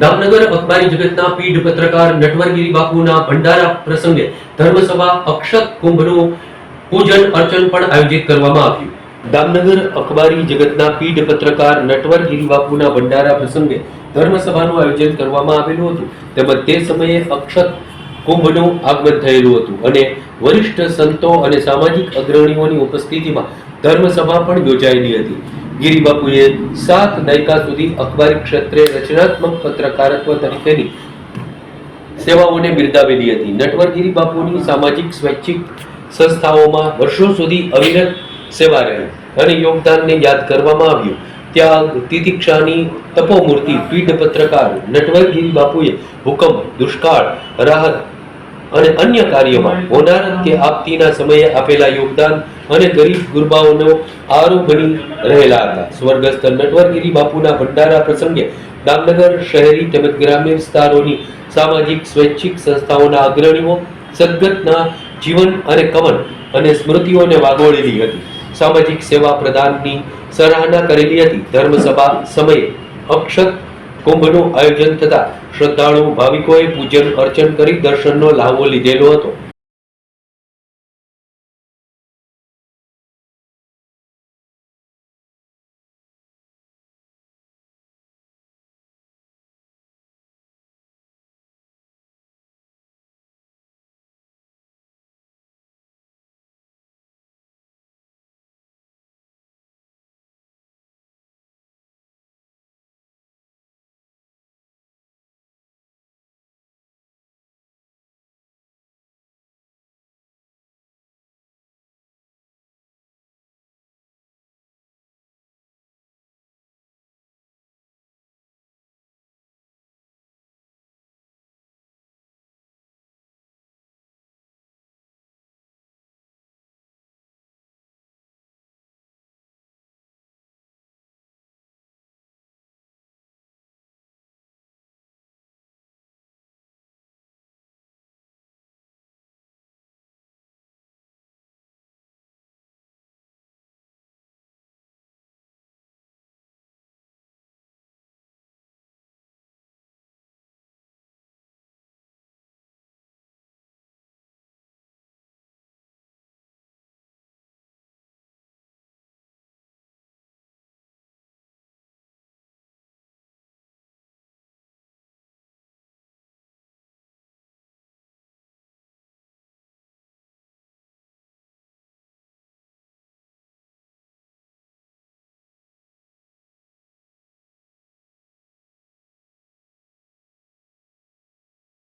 દામનગર અખબારી જગતના પીઢ પત્રકાર નટવરગીરી બાપુના ભંડારા પ્રસંગે ધર્મસભા અક્ષત કુંભનું પૂજન અર્ચન પણ આયોજિત કરવામાં આવ્યું. દામનગર અખબારી જગતના પીઢ પત્રકાર નટવરગીરી બાપુના ભંડારા પ્રસંગે ધર્મસભાનું આયોજન કરવામાં આવેલું હતું. તેમજ તે સમયે અક્ષત કુંભનું આગમન થયેલું હતું અને વરિષ્ઠ સંતો અને સામાજિક અગ્રણીઓની ઉપસ્થિતિમાં ધર્મસભા પણ યોજાયેલી હતી. ગિરિબાપુએ 7 દાયકા સુધી અખબારી ક્ષેત્રે રચનાત્મક પત્રકારત્વ તરીકેની સેવાઓને બિરદાવેલી હતી. નટવરગીરી બાપુની સામાજિક સ્વૈચ્છિક સંસ્થાઓમાં વર્ષો સુધી અવિરત સેવા રહી અને યોગદાનને યાદ કરવામાં આવ્યું. ત્યાગ તિતિક્ષાની તપોમૂર્તિ પીઢ પત્રકાર નટવરગીરી બાપુએ હુકમ, દુષ્કાળ, રાહત અને અન્ય કાર્યોમાં હોનારત કે આપતીના સમયે આપેલા યોગદાન અને ગરીબ ગુરબાઓનો આરો બની રહેલા હતા. સ્વર્ગસ્થ નટવરગીરી બાપુના ભંડારા પ્રસંગે દામનગર શહેરી તેમજ ગ્રામ્ય વિસ્તારોની સામાજિક સ્વૈચ્છિક સંસ્થાઓના અગ્રણીઓ સદગતના જીવન અને કવન અને સ્મૃતિઓને વાગોળેલી હતી. સામાજિક સેવા પ્રદાનની સરાહના કરેલી હતી. ધર્મસભા સમયે અક્ષત કુંભનું આયોજન થતા શ્રદ્ધાળુ ભાવિકોએ પૂજન અર્ચન કરી દર્શનનો લાહવો લીધેલો હતો.